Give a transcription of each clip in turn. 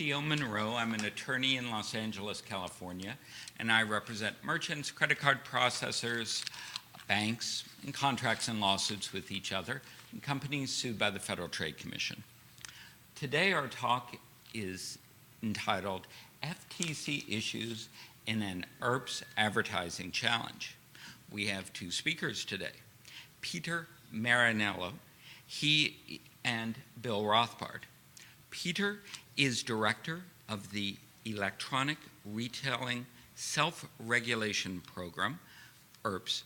Theo Monroe. I'm an attorney in Los Angeles, California, and I represent merchants, credit card processors, banks, and contracts and lawsuits with each other, and companies sued by the Federal Trade Commission. Today our talk is entitled FTC Issues in an ERSP Advertising Challenge. We have two speakers today, Peter Marinello, and Bill Rothbard. Peter is director of the Electronic Retailing Self-Regulation Program, ERSP,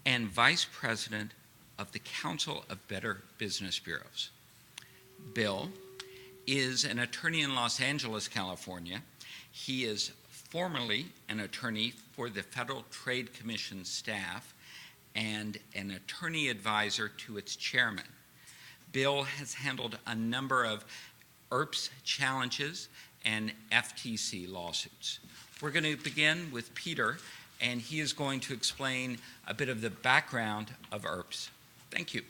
and vice president of the Council of Better Business Bureaus. Bill is an attorney in Los Angeles, California. He is formerly an attorney for the Federal Trade Commission staff and an attorney advisor to its chairman. Bill has handled a number of ERSP challenges and FTC lawsuits. We're going to begin with Peter, and he is going to explain a bit of the background of ERSP. Thank you.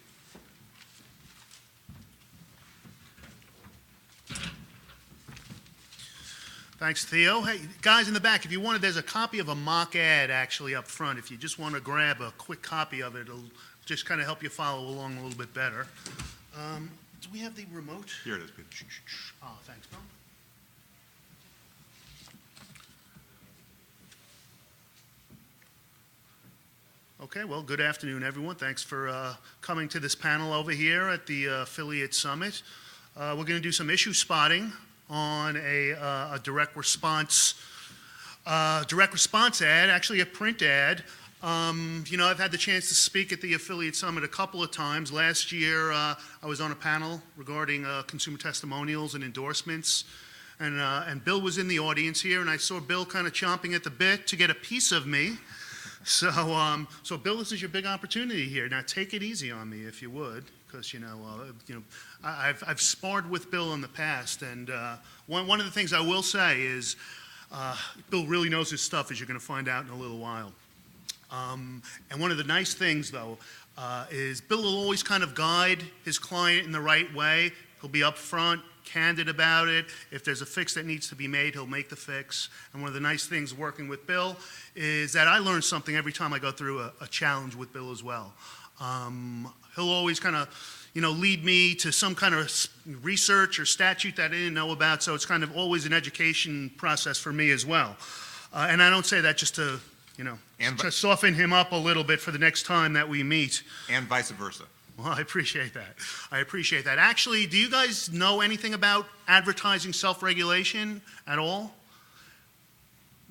Thanks, Theo. Hey, guys in the back, if you wanted, there's a copy of a mock ad actually up front. If you just want to grab a quick copy of it, it'll just kind of help you follow along a little bit better. Do we have the remote? Here it is, Peter. Oh, thanks, Bill. Okay, well, good afternoon, everyone. Thanks for coming to this panel over here at the Affiliate Summit. We're going to do some issue spotting on a direct response ad, actually a print ad. I've had the chance to speak at the Affiliate Summit a couple of times. Last year, I was on a panel regarding consumer testimonials and endorsements, and Bill was in the audience here, and I saw Bill kind of chomping at the bit to get a piece of me. So Bill, this is your big opportunity here. Now, take it easy on me if you would, because I've sparred with Bill in the past, and one of the things I will say is Bill really knows his stuff, as you're going to find out in a little while. And one of the nice things, though, is Bill will always kind of guide his client in the right way. He'll be upfront, candid about it. If there's a fix that needs to be made, he'll make the fix. And one of the nice things working with Bill is that I learn something every time I go through a challenge with Bill as well. He'll always kind of, lead me to some kind of research or statute that I didn't know about, so it's kind of always an education process for me as well. And I don't say that just to to soften him up a little bit for the next time that we meet. And vice versa. Well, I appreciate that. Actually, do you guys know anything about advertising self-regulation at all?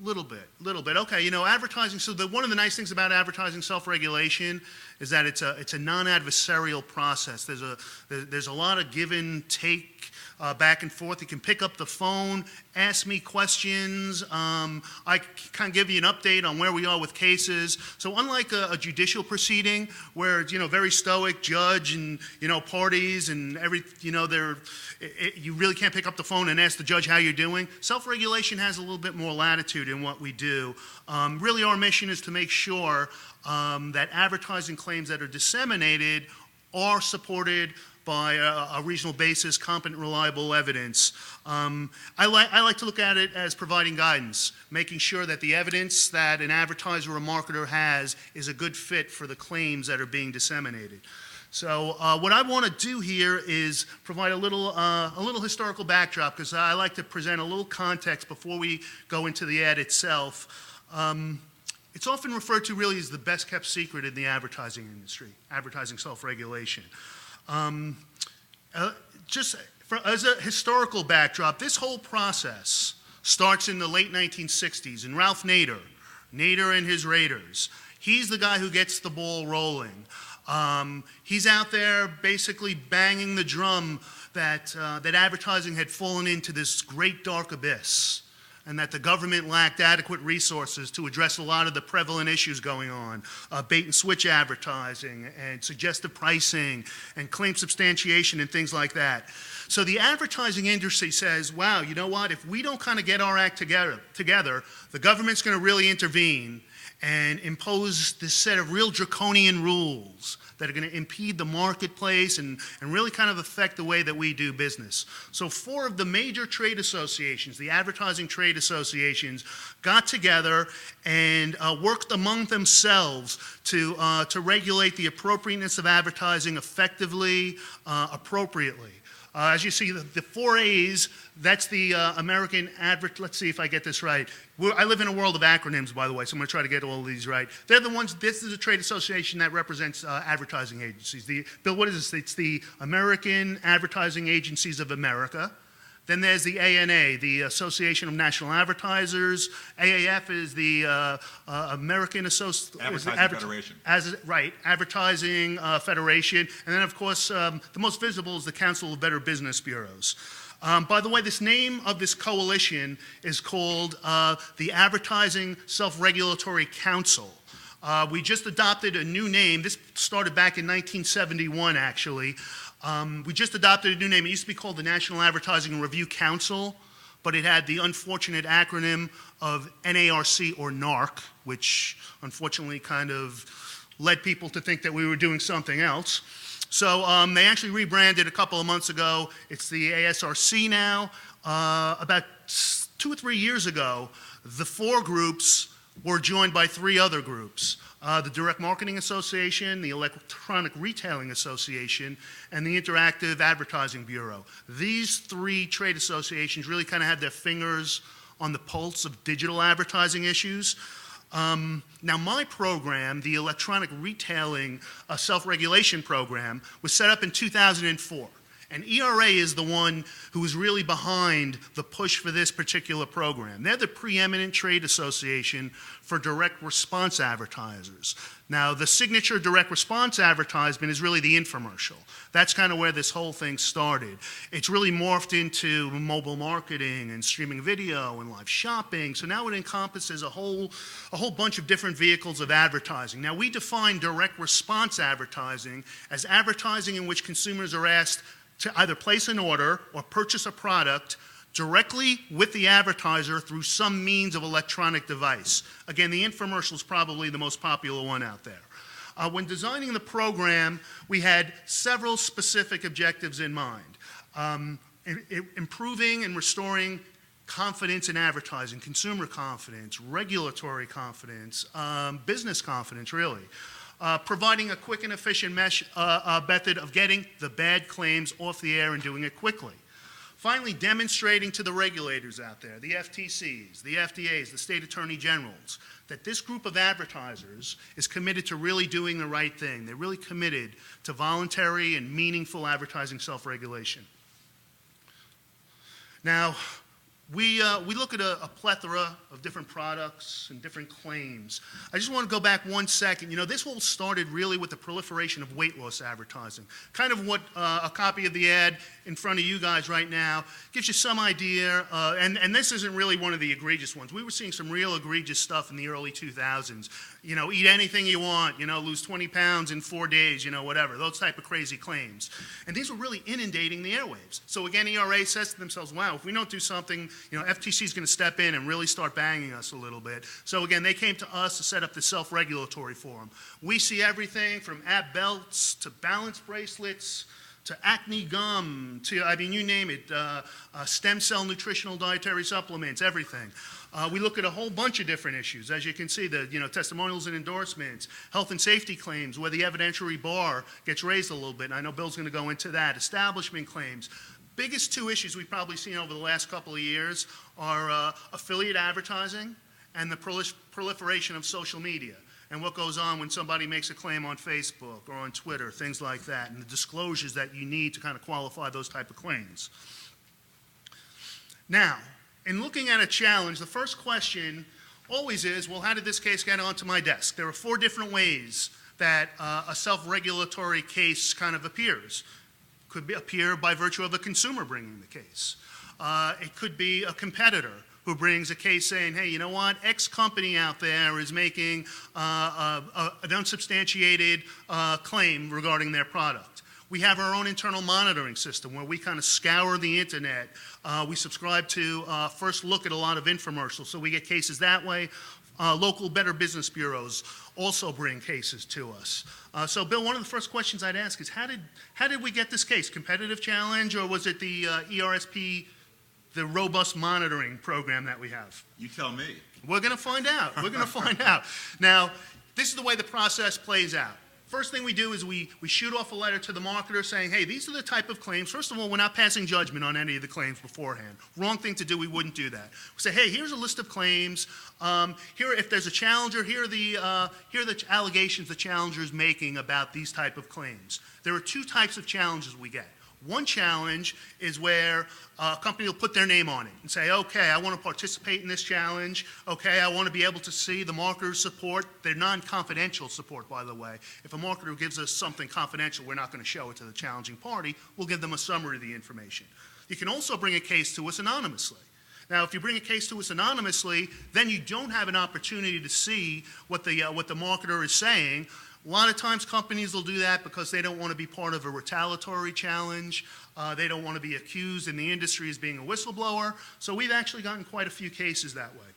Little bit. Okay, advertising, so one of the nice things about advertising self-regulation is that it's a non-adversarial process. There's a lot of give and take back and forth. You can pick up the phone, ask me questions. I can give you an update on where we are with cases. So unlike a judicial proceeding where it's, very stoic judge and, parties and you really can't pick up the phone and ask the judge how you're doing. Self-regulation has a little bit more latitude in what we do. Really our mission is to make sure that advertising claims that are disseminated are supported by a reasonable basis, competent, reliable evidence. I like to look at it as providing guidance, making sure that the evidence that an advertiser or marketer has is a good fit for the claims that are being disseminated. So what I want to do here is provide a little historical backdrop, because I like to present a little context before we go into the ad itself. It's often referred to really as the best kept secret in the advertising industry, advertising self-regulation. As a historical backdrop, this whole process starts in the late 1960s, and Ralph Nader and his Raiders, he's the guy who gets the ball rolling. He's out there basically banging the drum that advertising had fallen into this great dark abyss, and that the government lacked adequate resources to address a lot of the prevalent issues going on, bait and switch advertising and suggestive pricing and claim substantiation and things like that. So the advertising industry says, wow, you know what, if we don't kind of get our act together, the government's going to really intervene, and impose this set of real draconian rules that are going to impede the marketplace and really kind of affect the way that we do business. So 4 of the major trade associations, the advertising trade associations, got together and worked among themselves to regulate the appropriateness of advertising effectively, appropriately. As you see, the 4 A's, that's the American let's see if I get this right. I live in a world of acronyms, by the way, so I'm going to try to get all of these right. They're the ones, this is a trade association that represents advertising agencies. Bill, what is this? It's the American Advertising Agencies of America. Then there's the ANA, the Association of National Advertisers. AAF is the American Federation. Advertising Federation. And then, of course, the most visible is the Council of Better Business Bureaus. By the way, this name of this coalition is called the Advertising Self-Regulatory Council. We just adopted a new name. This started back in 1971, actually. We just adopted a new name. It used to be called the National Advertising Review Council, but it had the unfortunate acronym of NARC or NARC, which unfortunately kind of led people to think that we were doing something else. So they actually rebranded a couple of months ago. It's the ASRC now. About 2 or 3 years ago, the 4 groups were joined by 3 other groups. The Direct Marketing Association, the Electronic Retailing Association, and the Interactive Advertising Bureau. These 3 trade associations really kind of had their fingers on the pulse of digital advertising issues. Now, my program, the Electronic Retailing Self-Regulation Program, was set up in 2004. And ERA is the one who was really behind the push for this particular program. They're the preeminent trade association for direct response advertisers. Now, the signature direct response advertisement is really the infomercial. That's kind of where this whole thing started. It's really morphed into mobile marketing and streaming video and live shopping. So now it encompasses a whole bunch of different vehicles of advertising. Now, we define direct response advertising as advertising in which consumers are asked to either place an order or purchase a product directly with the advertiser through some means of electronic device. Again, the infomercial is probably the most popular one out there. When designing the program, we had several specific objectives in mind. Improving and restoring confidence in advertising, consumer confidence, regulatory confidence, business confidence, really. Providing a quick and efficient method of getting the bad claims off the air and doing it quickly. Finally, demonstrating to the regulators out there, the FTCs, the FDAs, the state attorney generals, that this group of advertisers is committed to really doing the right thing. They're really committed to voluntary and meaningful advertising self-regulation. Now, we look at a plethora of different products and different claims. I just want to go back 1 second. You know, this all started really with the proliferation of weight loss advertising. Kind of what a copy of the ad in front of you guys right now gives you some idea. And this isn't really one of the egregious ones. We were seeing some real egregious stuff in the early 2000s. You know, eat anything you want, you know, lose 20 pounds in 4 days, you know, whatever. Those type of crazy claims. And these were really inundating the airwaves. So again, ERA says to themselves, wow, if we don't do something, you know, FTC is going to step in and really start banging us a little bit. So again, they came to us to set up the self-regulatory forum. We see everything from ab belts to balance bracelets to acne gum to, I mean, you name it, stem cell nutritional dietary supplements, everything. We look at a whole bunch of different issues. As you can see, the testimonials and endorsements, health and safety claims, where the evidentiary bar gets raised a little bit. And I know Bill's going to go into that. Establishment claims. Biggest 2 issues we've probably seen over the last couple of years are affiliate advertising and the proliferation of social media and what goes on when somebody makes a claim on Facebook or on Twitter, things like that, and the disclosures that you need to kind of qualify those type of claims. Now, in looking at a challenge, the first question always is, well, how did this case get onto my desk? There are 4 different ways that a self-regulatory case kind of appears. Could appear by virtue of a consumer bringing the case. It could be a competitor who brings a case saying, hey, you know what, X company out there is making an unsubstantiated claim regarding their product. We have our own internal monitoring system where we kind of scour the internet. We subscribe to First Look at a lot of infomercials, so we get cases that way. local Better Business Bureaus also bring cases to us. So, Bill, one of the first questions I'd ask is, how did we get this case? Competitive challenge, or was it the ERSP, the robust monitoring program that we have? You tell me. We're going to find out. We're going to find out. Now, this is the way the process plays out. First thing we do is we shoot off a letter to the marketer saying, hey, these are the type of claims. First of all, we're not passing judgment on any of the claims beforehand. Wrong thing to do, we wouldn't do that. We say, hey, here's a list of claims. Here, if there's a challenger, here are the allegations the challenger is making about these type of claims. There are two types of challenges we get. One challenge is where a company will put their name on it and say, okay, I want to participate in this challenge. Okay, I want to be able to see the marketer's support. They're non-confidential support, by the way. If a marketer gives us something confidential, we're not going to show it to the challenging party. We'll give them a summary of the information. You can also bring a case to us anonymously. Now, if you bring a case to us anonymously, then you don't have an opportunity to see what the marketer is saying. A lot of times companies will do that because they don't want to be part of a retaliatory challenge. They don't want to be accused in the industry as being a whistleblower. So we've actually gotten quite a few cases that way.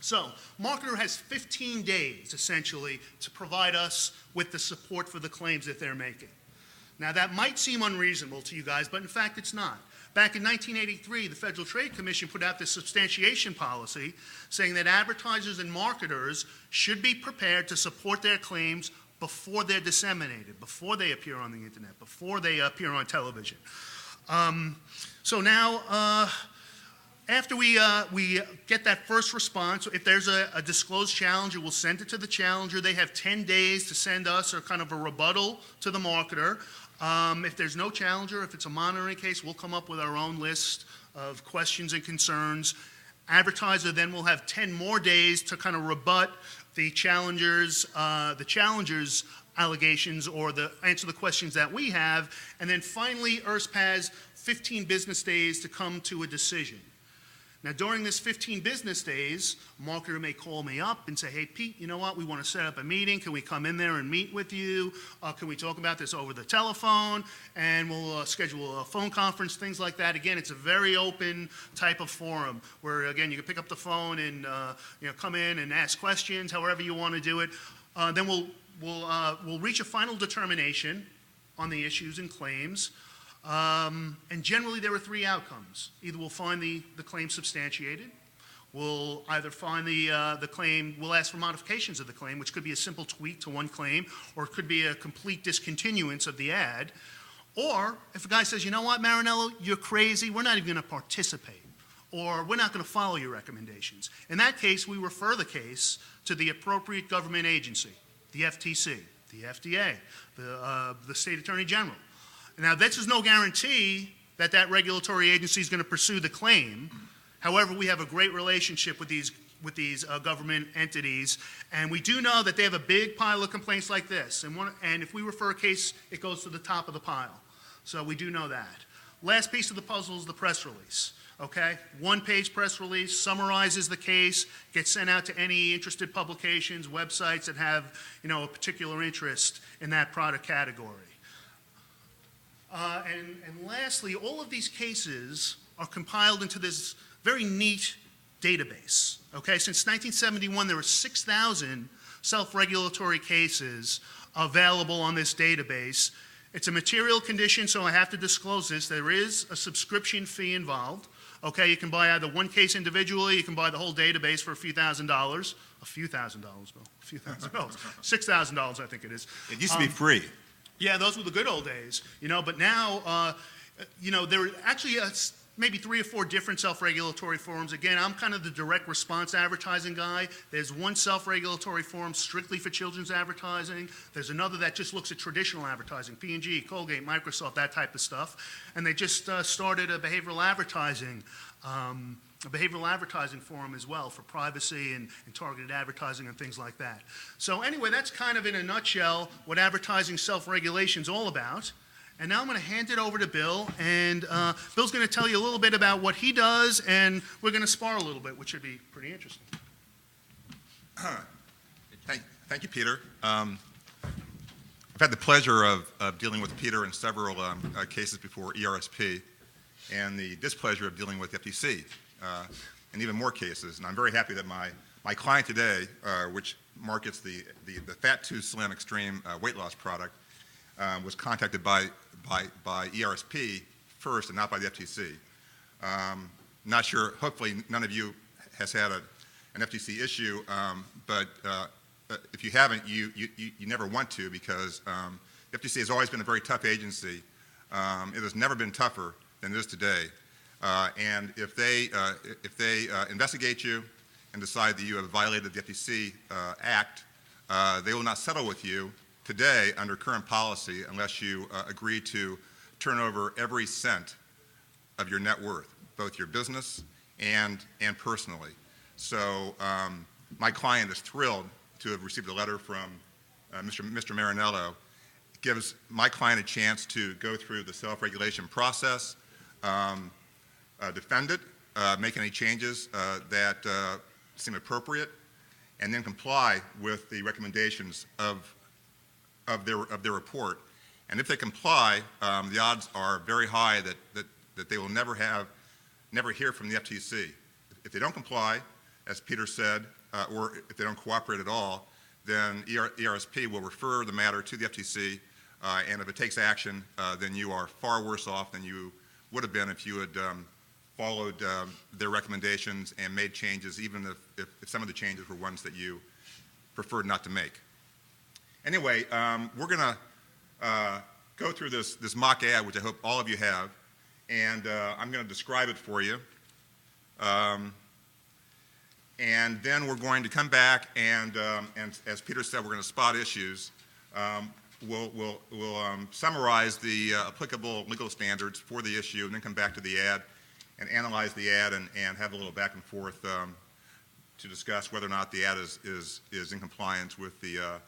So marketer has 15 days, essentially, to provide us with the support for the claims that they're making. Now, that might seem unreasonable to you guys, but in fact, it's not. Back in 1983, the Federal Trade Commission put out this substantiation policy saying that advertisers and marketers should be prepared to support their claims before they're disseminated, before they appear on the internet, before they appear on television. So now, after we get that first response, if there's a disclosed challenger, we'll send it to the challenger. They have 10 days to send us a kind of a rebuttal to the marketer. If there's no challenger, if it's a monitoring case, we'll come up with our own list of questions and concerns. Advertiser then will have 10 more days to kind of rebut the challenger's allegations or answer the questions that we have. And then finally, ERSP has 15 business days to come to a decision. Now, during this 15 business days, a marketer may call me up and say, hey, Pete, you know what? We want to set up a meeting. Can we come in there and meet with you? Can we talk about this over the telephone? And we'll schedule a phone conference, things like that. Again, it's a very open type of forum where, again, you can pick up the phone and come in and ask questions, however you want to do it. Then we'll reach a final determination on the issues and claims. And generally there are three outcomes. Either we'll find the claim substantiated, we'll either find the claim, we'll ask for modifications of the claim, which could be a simple tweak to one claim, or it could be a complete discontinuance of the ad. Or if a guy says, you know what, Marinello, you're crazy, we're not even going to participate, or we're not going to follow your recommendations. In that case, we refer the case to the appropriate government agency, the FTC, the FDA, the State Attorney General. Now, this is no guarantee that that regulatory agency is going to pursue the claim. However, we have a great relationship with these government entities, and we do know that they have a big pile of complaints like this. And if we refer a case, it goes to the top of the pile. So we do know that. Last piece of the puzzle is the press release. Okay, one-page press release summarizes the case, gets sent out to any interested publications, websites that have a particular interest in that product category. And lastly, all of these cases are compiled into this very neat database. Okay, since 1971, there were 6,000 self-regulatory cases available on this database. It's a material condition, so I have to disclose this. There is a subscription fee involved. Okay, you can buy either one case individually, you can buy the whole database for a few thousand dollars. A few thousand dollars, Bill. A few thousand dollars. $6,000, I think it is. It used to be free. Yeah, those were the good old days, but now, there are actually maybe 3 or 4 different self-regulatory forums. Again, I'm kind of the direct response advertising guy. There's one self-regulatory forum strictly for children's advertising. There's another that just looks at traditional advertising, P&G, Colgate, Microsoft, that type of stuff. And they just started a behavioral advertising forum as well for privacy and targeted advertising and things like that. So anyway, that's kind of in a nutshell what advertising self-regulation is all about. And now I'm going to hand it over to Bill, and Bill's going to tell you a little bit about what he does, and we're going to spar a little bit, which should be pretty interesting. Thank you, Peter. I've had the pleasure of dealing with Peter in several cases before ERSP, and the displeasure of dealing with FTC in even more cases. And I'm very happy that my My client today, which markets the Fat Too Slim Extreme weight loss product, was contacted by ERSP first and not by the FTC. Not sure, hopefully none of you has had an FTC issue, but if you haven't, you never want to, because the FTC has always been a very tough agency. It has never been tougher than it is today. And if they investigate you and decide that you have violated the FTC Act, they will not settle with you today under current policy unless you agree to turn over every cent of your net worth, both your business and personally. So my client is thrilled to have received a letter from Mr. Marinello. It gives my client a chance to go through the self-regulation process, defend it, make any changes that seem appropriate, and then comply with the recommendations of their report. And if they comply, the odds are very high that they will never hear from the FTC. If they don't comply, as Peter said, or if they don't cooperate at all, then ERSP will refer the matter to the FTC, and if it takes action, then you are far worse off than you would have been if you had followed their recommendations and made changes, even if some of the changes were ones that you preferred not to make. Anyway, we're going to go through this mock ad, which I hope all of you have, and I'm going to describe it for you. And then we're going to come back and as Peter said, we're going to spot issues. We'll summarize the applicable legal standards for the issue, and then come back to the ad and analyze the ad and have a little back and forth to discuss whether or not the ad is in compliance with the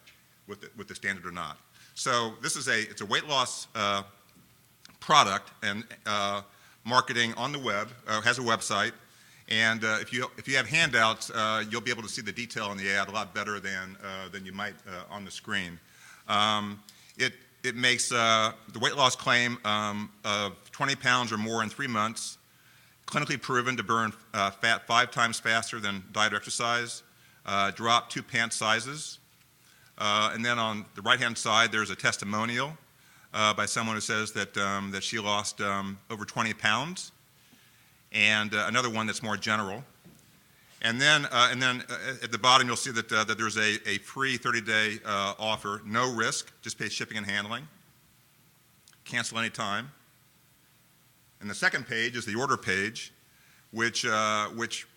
standard or not. So this is it's a weight loss product and marketing on the web, has a website. And if you have handouts, you'll be able to see the detail in the ad a lot better than you might on the screen. It makes the weight loss claim of 20 pounds or more in 3 months, clinically proven to burn fat 5 times faster than diet or exercise, drop 2 pant sizes. And then on the right-hand side, there's a testimonial by someone who says that she lost over 20 pounds. And another one that's more general. And then at the bottom, you'll see that there's a free 30-day offer, no risk, just pay shipping and handling, cancel anytime. And the second page is the order page, which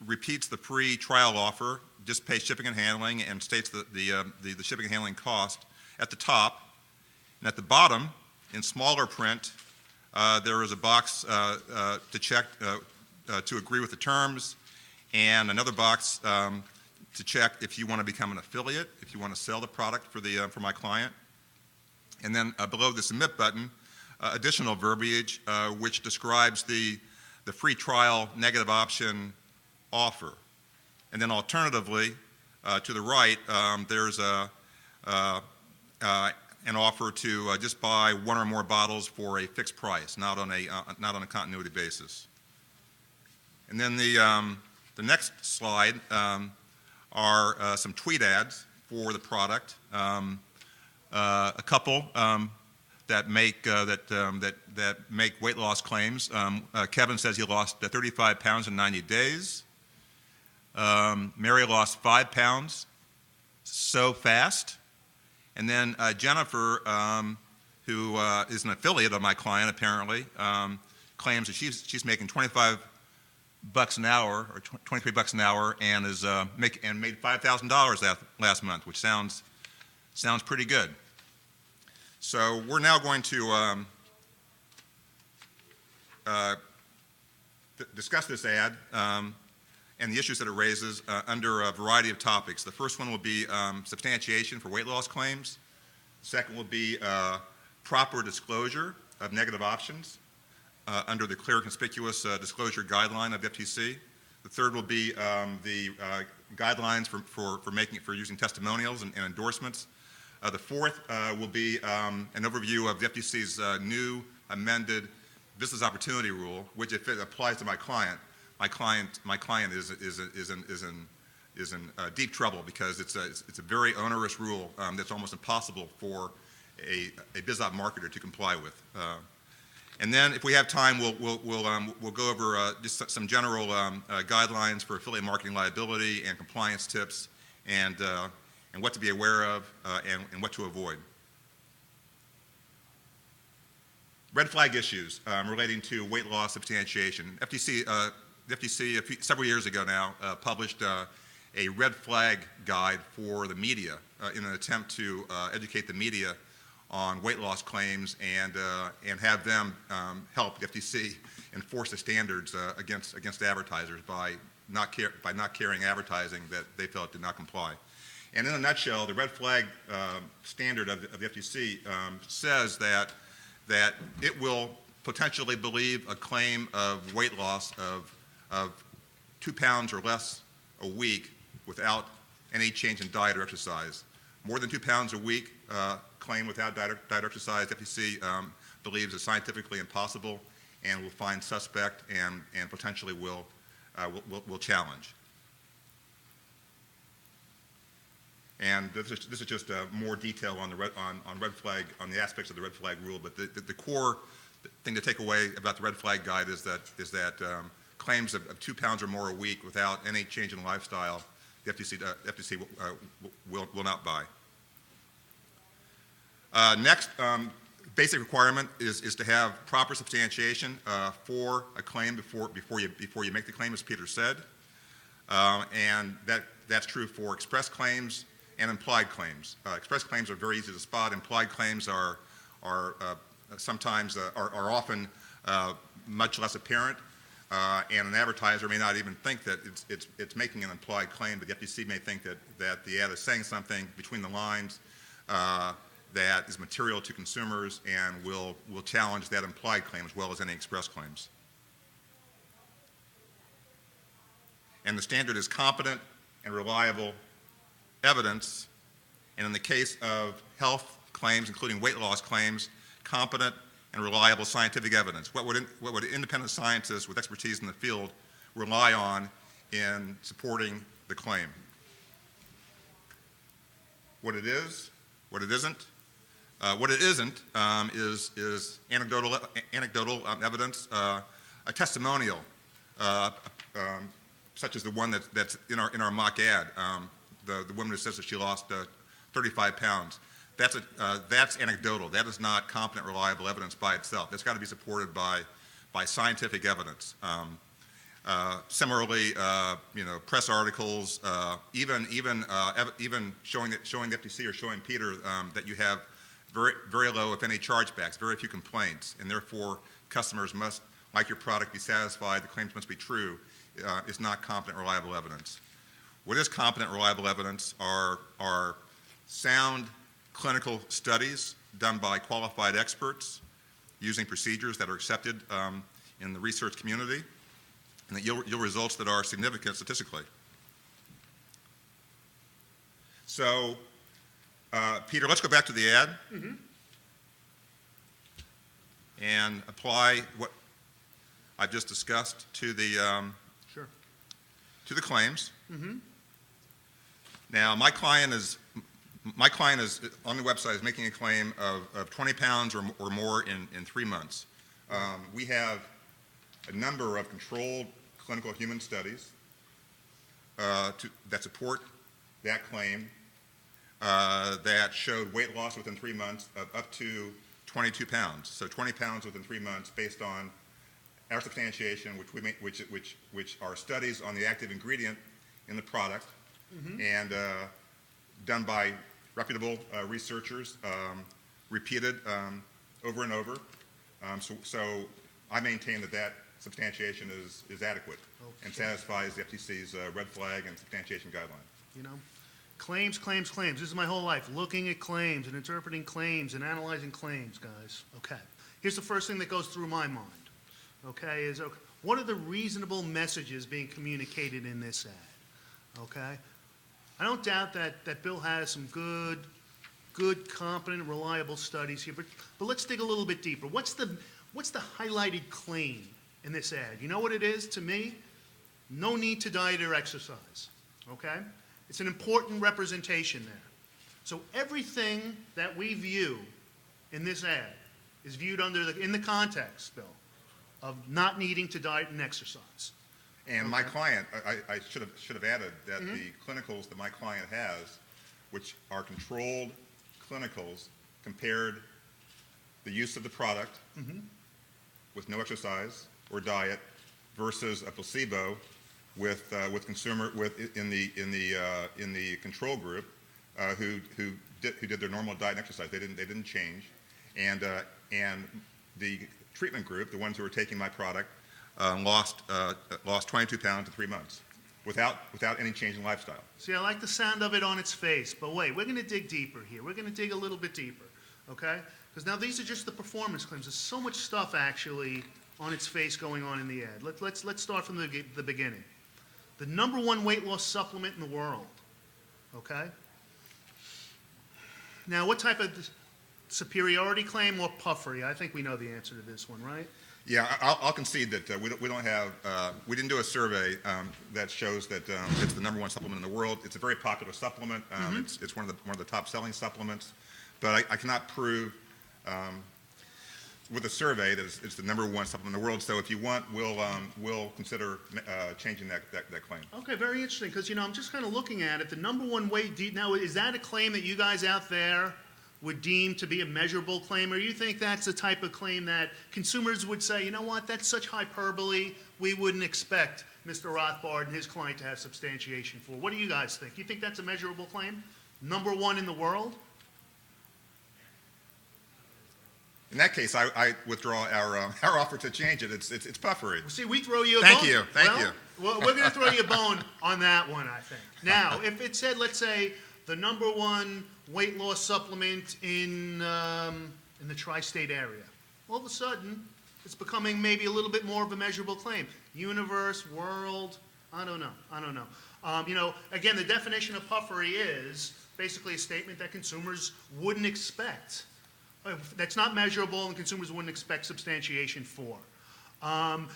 repeats the free trial offer, just pay shipping and handling, and states the shipping and handling cost at the top. And at the bottom, in smaller print, there is a box to check to agree with the terms, and another box to check if you want to become an affiliate, if you want to sell the product for my client. And then below the submit button, additional verbiage which describes the free trial negative option offer. And then alternatively, to the right, there's an offer to just buy 1 or more bottles for a fixed price, not on a continuity basis. And then the next slide are some tweet ads for the product. A couple that make weight loss claims. Kevin says he lost 35 pounds in 90 days. Mary lost 5 pounds so fast. And then Jennifer, who is an affiliate of my client apparently, claims that she's making $25 an hour or $23 an hour and made $5,000 last month, which sounds pretty good. So we're now going to discuss this ad and the issues that it raises under a variety of topics. The first one will be substantiation for weight loss claims. The second will be proper disclosure of negative options under the clear conspicuous disclosure guideline of the FTC. The third will be the guidelines for using testimonials and endorsements. The fourth will be an overview of the FTC's new amended business opportunity rule, which if it applies to my client is in deep trouble because it's a very onerous rule that's almost impossible for a BizOp marketer to comply with. And then, if we have time, we'll go over just some general guidelines for affiliate marketing liability and compliance tips, and what to be aware of and what to avoid. Red flag issues relating to weight loss substantiation. The FTC several years ago now published a red flag guide for the media in an attempt to educate the media on weight loss claims and have them help the FTC enforce the standards against advertisers by not carrying advertising that they felt did not comply. And in a nutshell, the red flag standard of the FTC says that it will potentially believe a claim of weight loss of 2 pounds or less a week without any change in diet or exercise. More than 2 pounds a week claim without diet or exercise, FTC believes is scientifically impossible and will find suspect and potentially will challenge. And this is just more detail on the red flag, on the aspects of the red flag rule. But the core thing to take away about the red flag guide is that claims of 2 pounds or more a week without any change in lifestyle, the FTC will not buy. Next, basic requirement is to have proper substantiation for a claim before you make the claim, as Peter said, and that's true for express claims and implied claims. Express claims are very easy to spot. Implied claims are often much less apparent, and an advertiser may not even think that it's making an implied claim, but the FTC may think that the ad is saying something between the lines that is material to consumers and will challenge that implied claim as well as any express claims. And the standard is competent and reliable evidence, and in the case of health claims, including weight loss claims, competent and reliable scientific evidence. What would independent scientists with expertise in the field rely on in supporting the claim? What it is, what it isn't. What it isn't is anecdotal evidence, a testimonial, such as the one that's in our mock ad. The woman who says that she lost 35 pounds. That's anecdotal. That is not competent, reliable evidence by itself. That's got to be supported by scientific evidence. Similarly, press articles, even showing the FTC or showing Peter that you have very low, if any, chargebacks, very few complaints, and therefore customers must like your product, be satisfied, the claims must be true, is not competent, reliable evidence. What is competent, reliable evidence are sound clinical studies done by qualified experts using procedures that are accepted in the research community, and that yield results that are significant statistically. So, Peter, let's go back to the ad and apply what I've just discussed to the to the claims. Now, my client is on the website is making a claim of 20 pounds or more in 3 months. We have a number of controlled clinical human studies that support that claim that showed weight loss within 3 months of up to 22 pounds. So 20 pounds within 3 months based on our substantiation, which are studies on the active ingredient in the product, and done by reputable researchers, repeated over and over. So I maintain that substantiation is adequate and satisfies the FTC's red flag and substantiation guideline. Claims. This is my whole life, looking at claims and interpreting claims and analyzing claims, guys. Okay. Here's the first thing that goes through my mind. Okay, what are the reasonable messages being communicated in this ad? Okay. I don't doubt that Bill has some good, competent, reliable studies here, but let's dig a little bit deeper. What's the highlighted claim in this ad? You know what it is to me? No need to diet or exercise. okay? It's an important representation there. So everything that we view in this ad is viewed in the context, Bill, of not needing to diet and exercise. And my client, I should have added that the clinicals that my client has, which are controlled clinicals, compared the use of the product with no exercise or diet versus a placebo with in the control group who did their normal diet and exercise. They didn't change, and the treatment group, the ones who were taking my product, lost 22 pounds in 3 months without any change in lifestyle. See, I like the sound of it on its face, but wait, we're going to dig deeper here. We're going to dig a little bit deeper, okay? Because now these are just the performance claims. There's so much stuff actually on its face going on in the ad. Let's start from the beginning. The #1 weight loss supplement in the world, okay? Now, what type of superiority claim or puffery? I think we know the answer to this one, right? Yeah, I'll concede that we don't have, we didn't do a survey that shows that it's the #1 supplement in the world. It's a very popular supplement. It's one of the top selling supplements, but I cannot prove with a survey that it's the #1 supplement in the world. So if you want, we'll consider changing that claim. Okay, very interesting, because, I'm just kind of looking at it. The #1 weight, now, is that a claim that you guys out there would deem to be a measurable claim, or you think that's the type of claim that consumers would say, you know what, that's such hyperbole, we wouldn't expect Mr. Rothbard and his client to have substantiation for? What do you guys think? You think that's a measurable claim? #1 in the world? In that case, I withdraw our offer to change it. It's puffery. Well, see, we throw you a Thank bone. you. Thank you. Well, we're going to throw you a bone on that one, I think. Now, if it said, let's say, the #1 weight loss supplement in the tri-state area, all of a sudden, it's becoming maybe a little bit more of a measurable claim. Universe, world, I don't know. Again, the definition of puffery is basically a statement that consumers wouldn't expect. That's not measurable and consumers wouldn't expect substantiation for.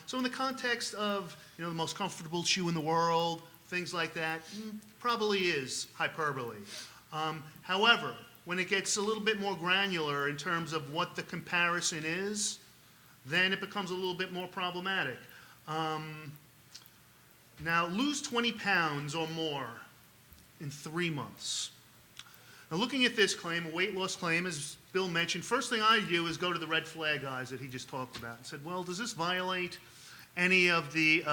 So in the context of, the most comfortable shoe in the world, things like that, probably is hyperbole. However, when it gets a little bit more granular in terms of what the comparison is, then it becomes a little bit more problematic. Now, lose 20 pounds or more in 3 months. Now, looking at this claim, a weight loss claim, as Bill mentioned, first thing I do is go to the red flag eyes that he just talked about and said, well, does this violate any of the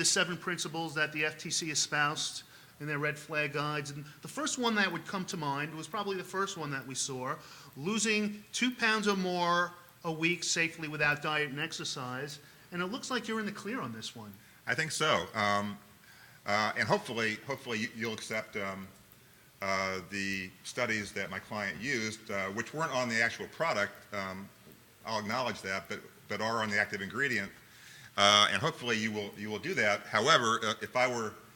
7 principles that the FTC espoused in their red flag guides? And the first one that would come to mind was probably the first one that we saw, losing 2 pounds or more a week safely without diet and exercise. And it looks like you're in the clear on this one. I think so. And hopefully you'll accept the studies that my client used, which weren't on the actual product. I'll acknowledge that, but are on the active ingredient. And hopefully you will do that. However,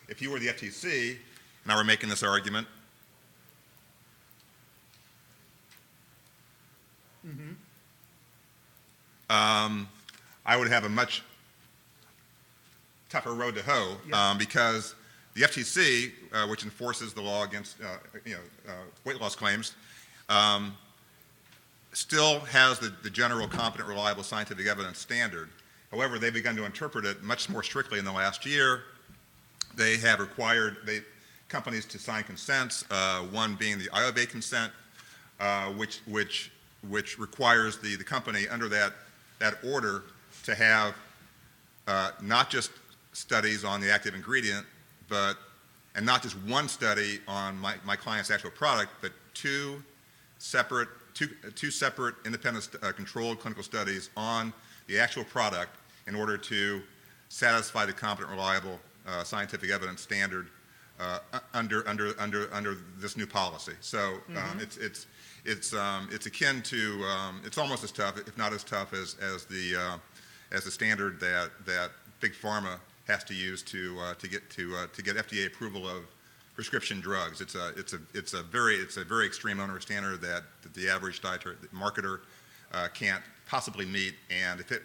if you were the FTC and I were making this argument, I would have a much tougher road to hoe, because the FTC, which enforces the law against weight loss claims, still has the general competent, reliable scientific evidence standard. However, they've begun to interpret it much more strictly in the last year. They have required companies to sign consents, one being the IOVA consent, which requires the company under that order to have not just studies on the active ingredient, and not just one study on my client's actual product, but two separate independent controlled clinical studies on the actual product in order to satisfy the competent, reliable scientific evidence standard under this new policy. So it's akin to, it's almost as tough, if not as tough as the standard that Big Pharma has to use to get FDA approval of prescription drugs. It's a very extreme onerous standard that the average marketer can't possibly meet. And if it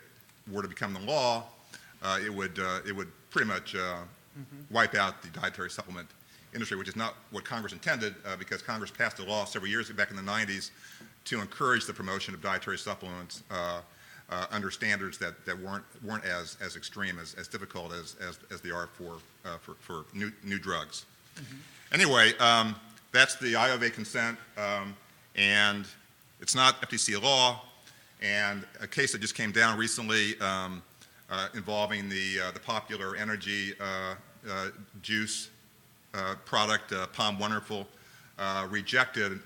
were to become the law, it would pretty much wipe out the dietary supplement industry, which is not what Congress intended, because Congress passed a law several years back in the 90s to encourage the promotion of dietary supplements under standards that weren't as extreme, as difficult as they are for new drugs. Anyway, that's the IOVA consent, and it's not FTC law. And a case that just came down recently involving the popular energy juice product, Palm Wonderful, rejected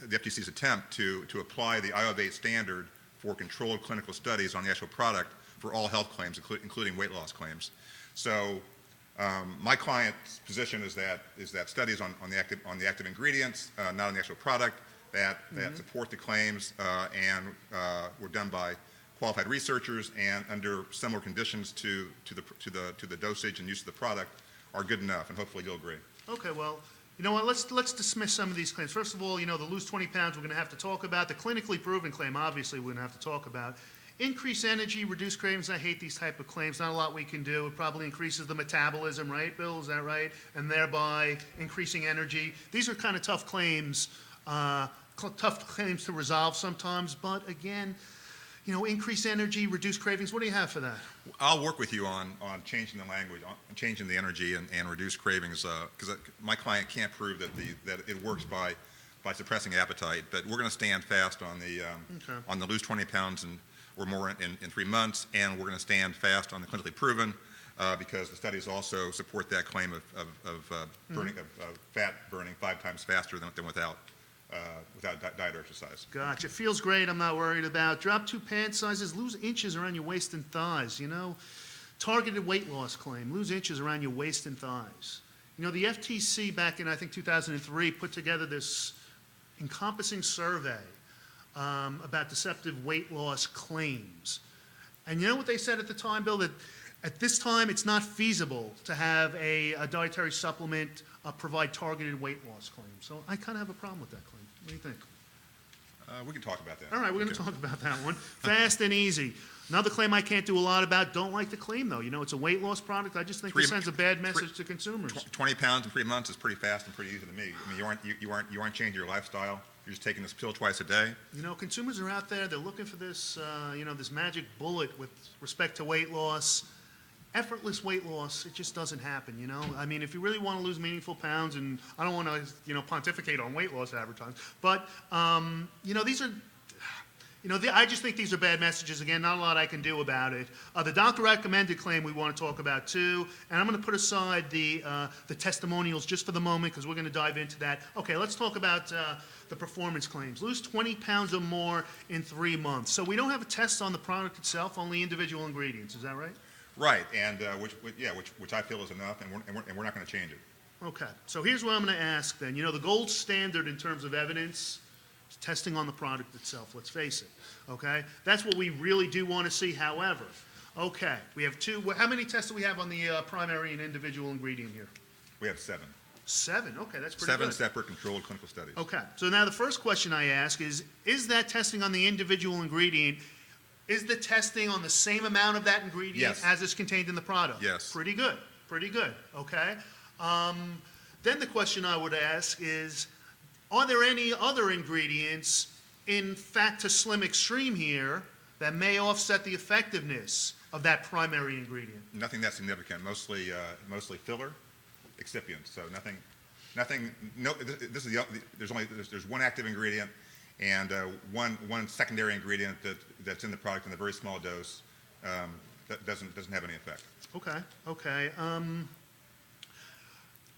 the FTC's attempt to apply the IOVA standard for controlled clinical studies on the actual product for all health claims, including weight loss claims. So my client's position is that studies on the active ingredients, not on the actual product, that support the claims and were done by qualified researchers and under similar conditions to the dosage and use of the product are good enough, and hopefully you'll agree. Okay, well, you know what, let's dismiss some of these claims. First of all, you know, the lose 20 pounds we're going to have to talk about. The clinically proven claim, obviously, we're going to have to talk about. Increase energy, reduce cravings. I hate these type of claims. Not a lot we can do. It probably increases the metabolism, right, Bill? Is that right? And thereby increasing energy. These are kind of tough claims to resolve sometimes, but again, you know, increase energy, reduce cravings. What do you have for that? I'll work with you on changing the language, on changing the energy and reduce cravings, because my client can't prove that it works by suppressing appetite. But we're going to stand fast on the lose 20 pounds or more in 3 months, and we're going to stand fast on the clinically proven, because the studies also support that claim of fat burning 5 times faster than without diet or exercise. Gotcha. Feels great. I'm not worried about. Drop 2 pant sizes. Lose inches around your waist and thighs. You know, targeted weight loss claim. Lose inches around your waist and thighs. You know, the FTC back in, I think, 2003 put together this encompassing survey about deceptive weight loss claims. And you know what they said at the time, Bill? That at this time, it's not feasible to have a dietary supplement provide targeted weight loss claims. So I kind of have a problem with that claim. What do you think? We can talk about that. All right, we're going to talk about that one. Fast and easy. Another claim I can't do a lot about, don't like the claim, though. You know, it's a weight loss product. I just think it sends a bad message to consumers. 20 pounds in 3 months is pretty fast and pretty easy to me. I mean, you aren't changing your lifestyle. You're just taking this pill twice a day. You know, consumers are out there. They're looking for this, this magic bullet with respect to weight loss. Effortless weight loss, it just doesn't happen, you know? I mean, if you really want to lose meaningful pounds, and I don't want to, pontificate on weight loss advertising, but, these are, I just think these are bad messages. Again, not a lot I can do about it. The doctor recommended claim we want to talk about too, and I'm going to put aside the testimonials just for the moment because we're going to dive into that. Okay, let's talk about the performance claims. Lose 20 pounds or more in 3 months. So we don't have a test on the product itself, only individual ingredients. Is that right? Right, and which I feel is enough, and we're not going to change it. Okay, so here's what I'm going to ask then. You know, the gold standard in terms of evidence is testing on the product itself, let's face it, okay? That's what we really do want to see, however. Okay, we have 2, how many tests do we have on the primary and individual ingredient here? We have 7. 7, okay, that's pretty 7 good. separate controlled clinical studies. Okay, so now the first question I ask is that testing on the individual ingredient, is the testing on the same amount of that ingredient Yes. as is contained in the product? Yes. Pretty good, okay? Then the question I would ask is, are there any other ingredients in fat to slim extreme here that may offset the effectiveness of that primary ingredient? Nothing that significant, mostly filler, excipients, so nothing, no, this is there's one active ingredient and one secondary ingredient that's in the product in a very small dose that doesn't have any effect. Okay.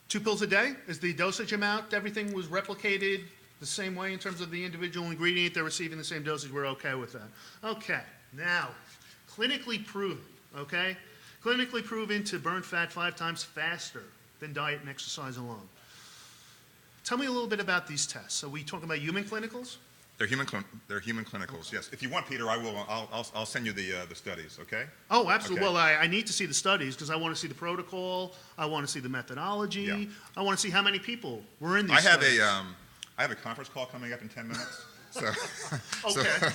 2 pills a day is the dosage amount. Everything was replicated the same way in terms of the individual ingredient. They're receiving the same dosage. We're okay with that. Okay, now, clinically proven, okay? Clinically proven to burn fat 5 times faster than diet and exercise alone. Tell me a little bit about these tests. Are we talking about human clinicals? They're human clinicals, yes. If you want, Peter, I'll send you the studies, okay? Oh, absolutely. Okay. Well, I need to see the studies because I want to see the protocol. I want to see the methodology. Yeah. I want to see how many people were in these studies. I have a conference call coming up in 10 minutes. So, Okay.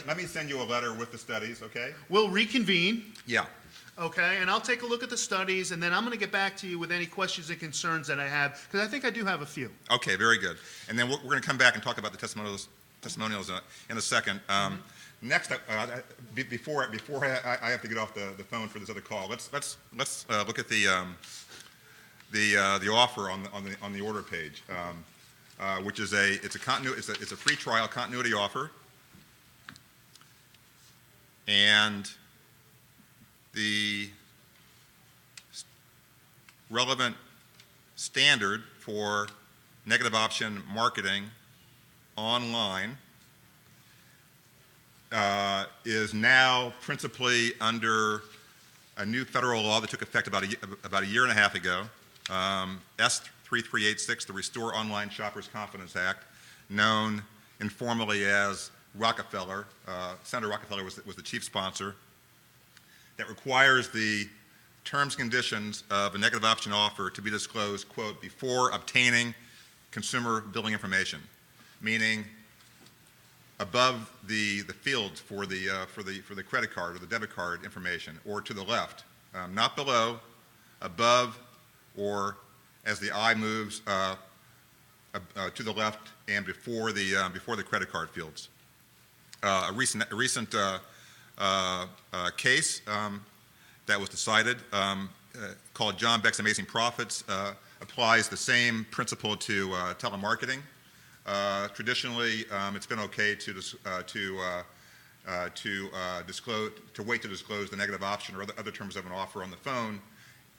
let me send you a letter with the studies, okay? We'll reconvene. Yeah. okay? And I'll take a look at the studies, and then I'm going to get back to you with any questions and concerns that I have, because I think I do have a few. Okay, very good. And then we're going to come back and talk about the testimonials in a second. Next, before I have to get off the phone for this other call, let's look at the offer on the order page, which is it's a free trial continuity offer, and the relevant standard for negative option marketing online is now principally under a new federal law that took effect about a year and a half ago, S3386, the Restore Online Shoppers Confidence Act, known informally as Rockefeller. Senator Rockefeller was the chief sponsor, that requires the terms and conditions of a negative option offer to be disclosed, quote, before obtaining consumer billing information, meaning above the fields for the credit card or the debit card information, or to the left, not below, above, or as the eye moves to the left and before the credit card fields. A recent case that was decided called John Beck's Amazing Profits applies the same principle to telemarketing. Traditionally, it's been okay to wait to disclose the negative option or other terms of an offer on the phone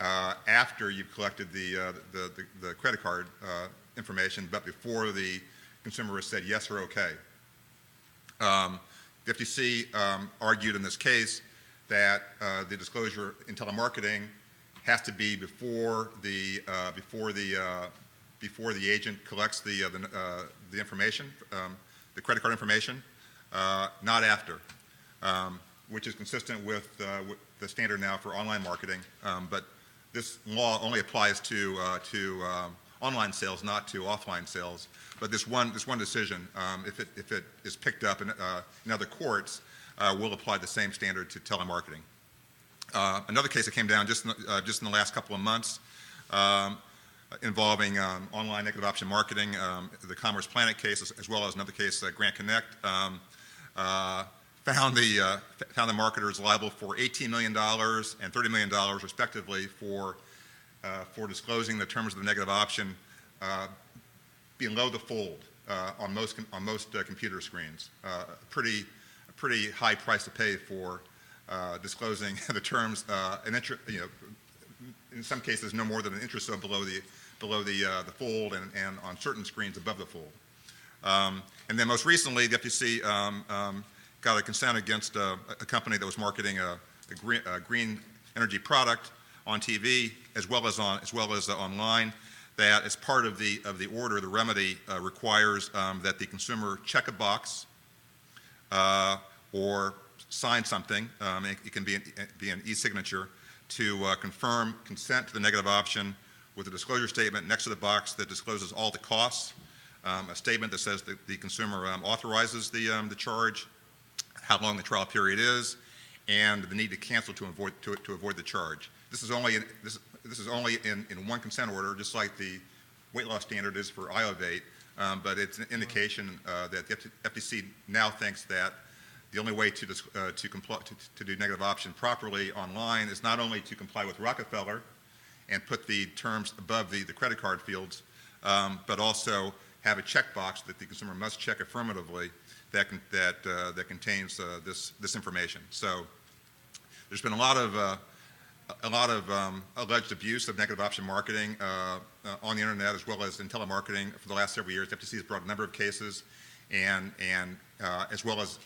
after you've collected the credit card information, but before the consumer has said yes or okay. The FTC argued in this case that the disclosure in telemarketing has to be before the agent collects the information, the credit card information, not after, which is consistent with the standard now for online marketing. But this law only applies to online sales, not to offline sales. But this one decision, if it is picked up in other courts, will apply the same standard to telemarketing. Another case that came down just in the last couple of months involving online negative option marketing, the Commerce Planet case, as well as another case, Grant Connect, found the marketers liable for $18 million and $30 million respectively for disclosing the terms of the negative option below the fold on most computer screens. A pretty high price to pay for disclosing the terms, in some cases no more than an inch or so below the fold, and on certain screens above the fold. And then most recently, the FTC got a consent against a company that was marketing a green energy product on TV as well as online. That as part of the order, the remedy requires that the consumer check a box or sign something. It can be an e-signature to confirm consent to the negative option with a disclosure statement next to the box that discloses all the costs, a statement that says that the consumer authorizes the charge, how long the trial period is, and the need to cancel to avoid the charge. This is only in one consent order, just like the weight loss standard is for iovate, but it's an indication that the FTC now thinks that the only way to do negative option properly online is not only to comply with Rockefeller and put the terms above the credit card fields, but also have a checkbox that the consumer must check affirmatively that contains this information. So there's been a lot of alleged abuse of negative option marketing on the internet as well as in telemarketing for the last several years. The FTC has brought a number of cases, and as well as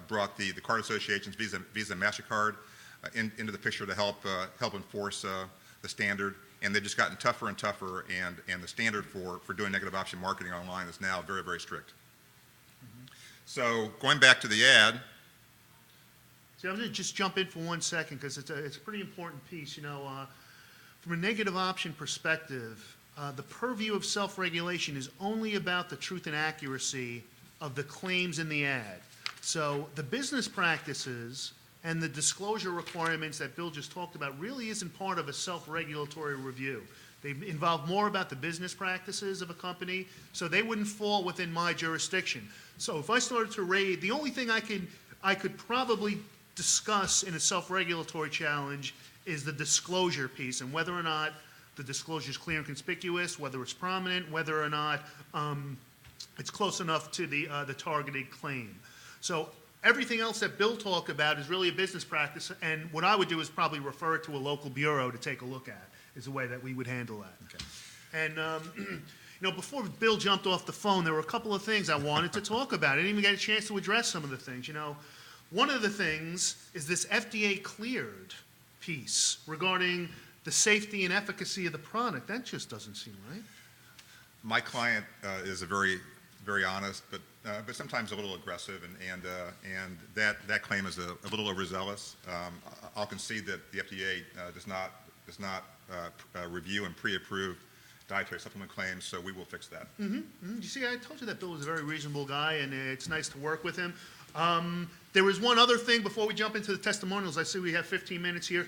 brought the card associations, Visa and MasterCard, into the picture to help enforce the standard. And they've just gotten tougher and tougher, and the standard for doing negative option marketing online is now very, very strict. Mm-hmm. So going back to the ad. See, I'm going to just jump in for 1 second because it's a pretty important piece. From a negative option perspective, the purview of self-regulation is only about the truth and accuracy of the claims in the ad. So the business practices and the disclosure requirements that Bill just talked about really isn't part of a self-regulatory review. They involve more about the business practices of a company, so they wouldn't fall within my jurisdiction. So if I started to raid, the only thing I could probably discuss in a self-regulatory challenge is the disclosure piece and whether or not the disclosure is clear and conspicuous, whether it's prominent, whether or not it's close enough to the targeted claim. So everything else that Bill talked about is really a business practice, and what I would do is probably refer it to a local bureau to take a look at, is the way that we would handle that. Okay. And, before Bill jumped off the phone, there were a couple of things I wanted to talk about. I didn't even get a chance to address some of the things. One of the things is this FDA cleared piece regarding the safety and efficacy of the product. That just doesn't seem right. My client is a very, very honest, but sometimes a little aggressive, and that claim is a little overzealous. I'll concede that the FDA does not review and pre-approve dietary supplement claims, so we will fix that. You see, I told you that Bill was a very reasonable guy, and it's nice to work with him. There was one other thing before we jump into the testimonials. I see we have 15 minutes here.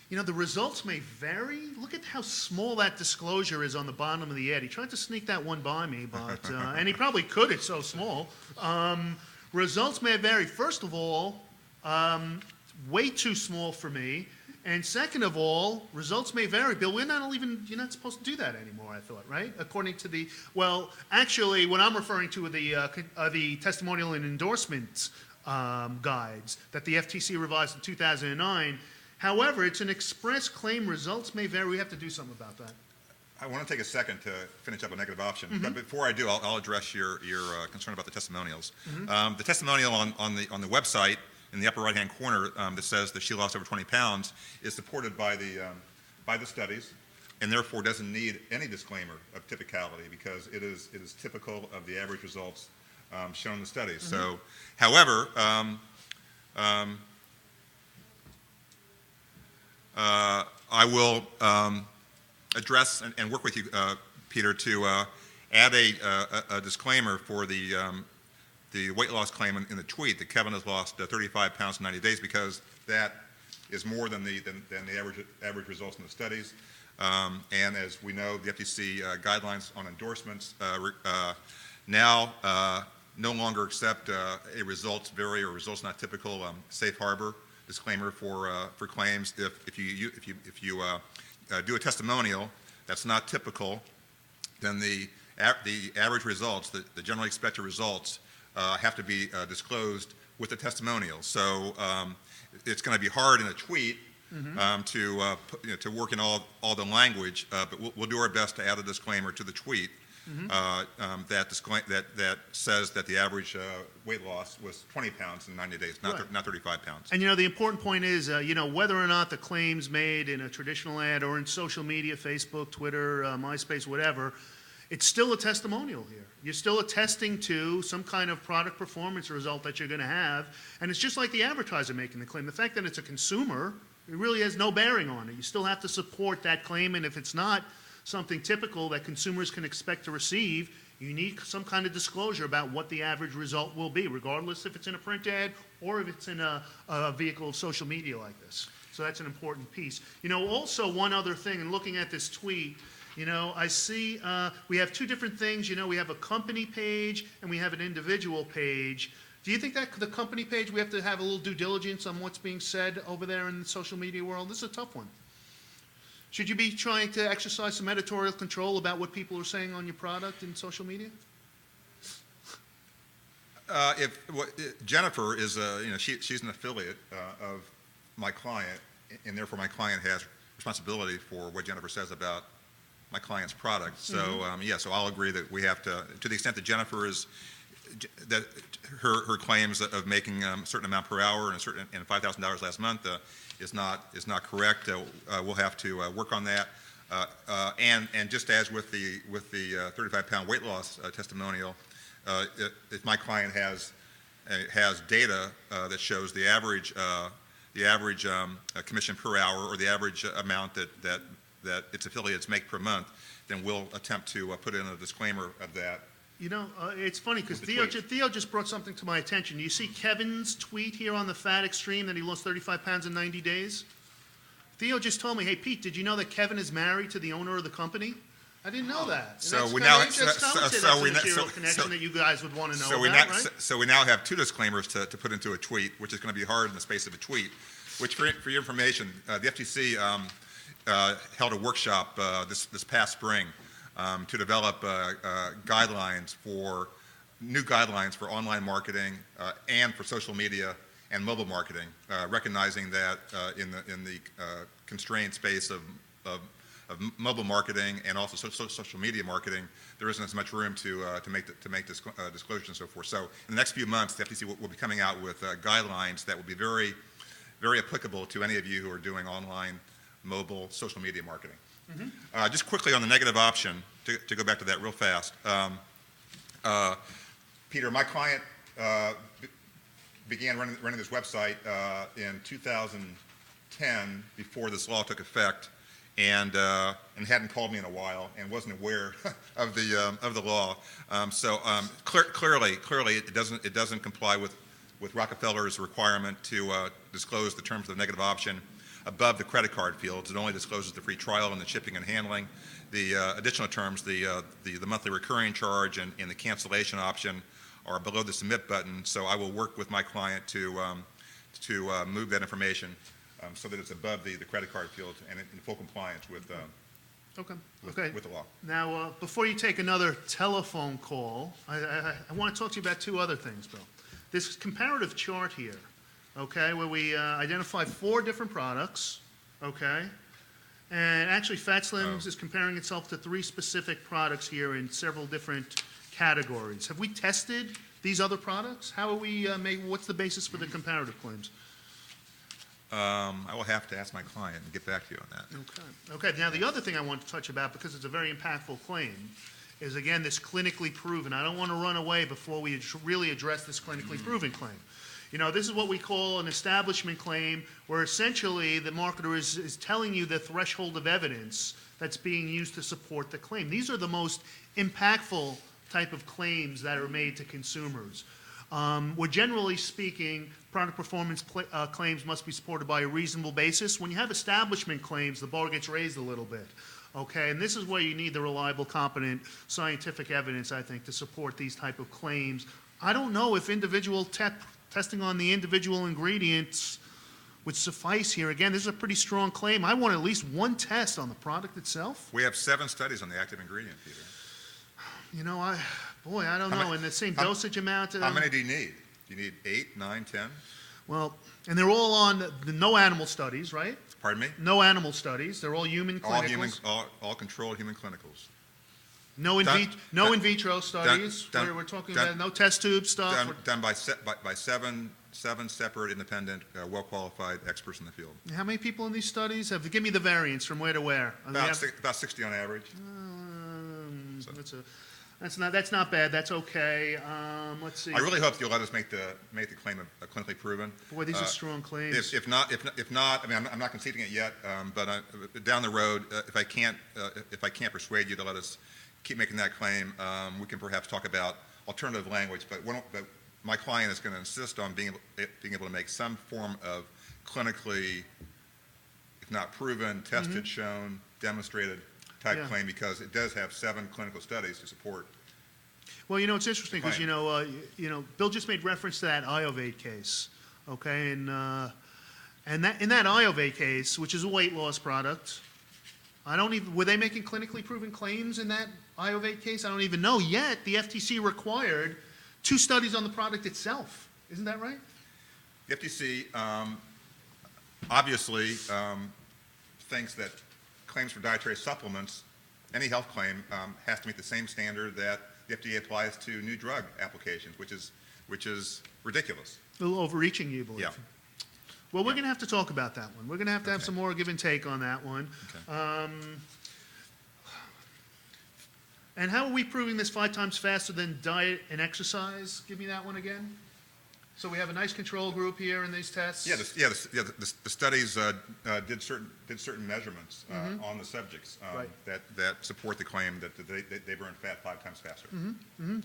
The results may vary. Look at how small that disclosure is on the bottom of the ad. He tried to sneak that one by me, but and he probably could. It's so small. Results may vary. First of all, way too small for me. And second of all, results may vary. Bill, you're not supposed to do that anymore, I thought, right? According to actually, what I'm referring to are the testimonial and endorsement guides that the FTC revised in 2009. However, it's an express claim. Results may vary. We have to do something about that. I want to take a second to finish up a negative option, but before I do, I'll address your concern about the testimonials. The testimonial on the website in the upper right-hand corner that says that she lost over 20 pounds is supported by the studies, and therefore doesn't need any disclaimer of typicality because it is typical of the average results shown in the studies. So, however, I will address and work with you, Peter, to add a disclaimer for the weight loss claim in the tweet that Kevin has lost 35 pounds in 90 days because that is more than the average results in the studies. And as we know, the FTC guidelines on endorsements now no longer accept a results vary or results not typical safe harbor disclaimer for claims. If you do a testimonial that's not typical, then the average results, the generally expected results, have to be disclosed with the testimonial. So it's going to be hard in a tweet to work in all the language, but we'll do our best to add a disclaimer to the tweet that says that the average weight loss was 20 pounds in 90 days, not 35 pounds. And the important point is, whether or not the claims made in a traditional ad or in social media, Facebook, Twitter, MySpace, whatever, it's still a testimonial here. You're still attesting to some kind of product performance result that you're going to have, and it's just like the advertiser making the claim. The fact that it's a consumer, it really has no bearing on it. You still have to support that claim, and if it's not something typical that consumers can expect to receive, you need some kind of disclosure about what the average result will be, regardless if it's in a print ad or if it's in a vehicle of social media like this. So that's an important piece. Also one other thing, in looking at this tweet, I see we have two different things. We have a company page and we have an individual page. Do you think that the company page, we have to have a little due diligence on what's being said over there in the social media world? This is a tough one. Should you be trying to exercise some editorial control about what people are saying on your product in social media? Jennifer is, she's an affiliate of my client, and therefore my client has responsibility for what Jennifer says about my client's product. So so I'll agree that we have to the extent that Jennifer is that her claims of making a certain amount per hour and $5,000 last month is not correct. We'll have to work on that. And just as with the 35-pound weight loss testimonial, if my client has data that shows the average commission per hour or the average amount that its affiliates make per month, then we'll attempt to put in a disclaimer of that It's funny because With the Theo just brought something to my attention. You see Kevin's tweet here on the Fat Extreme that he lost 35 pounds in 90 days? Theo just told me, hey, Pete, did you know that Kevin is married to the owner of the company? I didn't know that. And So that's we kinda now- interesting. so- I would say so that's a we now- material so- connection so- that you guys would want to know So we about, now, right? so we now have two disclaimers to put into a tweet, which is going to be hard in the space of a tweet, which for your information, the FTC held a workshop this past spring to develop new guidelines for online marketing and for social media and mobile marketing, recognizing that in the constrained space of mobile marketing and also social media marketing, there isn't as much room to make disclosures and so forth. So in the next few months, the FTC will be coming out with guidelines that will be very, very applicable to any of you who are doing online, mobile, social media marketing. Just quickly on the negative option, to go back to that real fast. Peter, my client began running this website in 2010 before this law took effect, and hadn't called me in a while and wasn't aware of the law. Clearly, it doesn't comply with Rockefeller's requirement to disclose the terms of the negative option above the credit card fields. It only discloses the free trial and the shipping and handling. The additional terms, the monthly recurring charge and the cancellation option, are below the submit button. So I will work with my client to move that information so that it's above the credit card field and in full compliance with the law. Now, before you take another telephone call, I want to talk to you about two other things, Bill. This comparative chart here, okay, where we identify 4 different products, okay, and actually Fat Slims is comparing itself to 3 specific products here in several different categories. Have we tested these other products? How are we what's the basis for the comparative claims? I will have to ask my client and get back to you on that. Okay. Now, the other thing I want to touch about, because it's a very impactful claim, is, again, this clinically proven. I don't want to run away before we really address this clinically proven claim. This is what we call an establishment claim, where essentially the marketer is telling you the threshold of evidence that's being used to support the claim. These are the most impactful type of claims that are made to consumers. We're generally speaking, product performance claims must be supported by a reasonable basis. When you have establishment claims, the bar gets raised a little bit. Okay, and this is where you need the reliable, competent scientific evidence, I think, to support these type of claims. I don't know if individual testing on the individual ingredients would suffice here. Again, this is a pretty strong claim. I want at least one test on the product itself. We have 7 studies on the active ingredient, Peter. I don't know. In the same dosage amount. How many do you need? Do you need 8, 9, 10? Well, and they're all on no animal studies, right? Pardon me? No animal studies. They're all human clinicals. All controlled human clinicals. No in vitro studies. We're talking about no test tube stuff. Done by 7 separate, independent, well-qualified experts in the field. How many people in these studies? Give me the variance from where to where. About 60 on average. That's not bad. That's okay. Let's see. I really hope you'll let us make the claim clinically proven. Boy, these are strong claims. If not, I mean, I'm not conceding it yet. But down the road, if I can't persuade you to let us keep making that claim, we can perhaps talk about alternative language. But my client is going to insist on being able to make some form of clinically, if not proven, tested, shown, demonstrated type claim, because it does have 7 clinical studies to support. Well, it's interesting because Bill just made reference to that Iovate case, okay, and that in that Iovate case, which is a weight loss product, were they making clinically proven claims in that Iovate case? I don't even know yet. The FTC required 2 studies on the product itself. Isn't that right? The FTC obviously thinks that claims for dietary supplements, any health claim, has to meet the same standard that the FDA applies to new drug applications, which is ridiculous. A little overreaching, you believe? Yeah. Well, we're going to have to talk about that one. We're going to have some more give and take on that one. Okay. And how are we proving this 5 times faster than diet and exercise? Give me that one again. So we have a nice control group here in these tests? The studies did certain measurements on the subjects Right. that support the claim that they burn fat 5 times faster.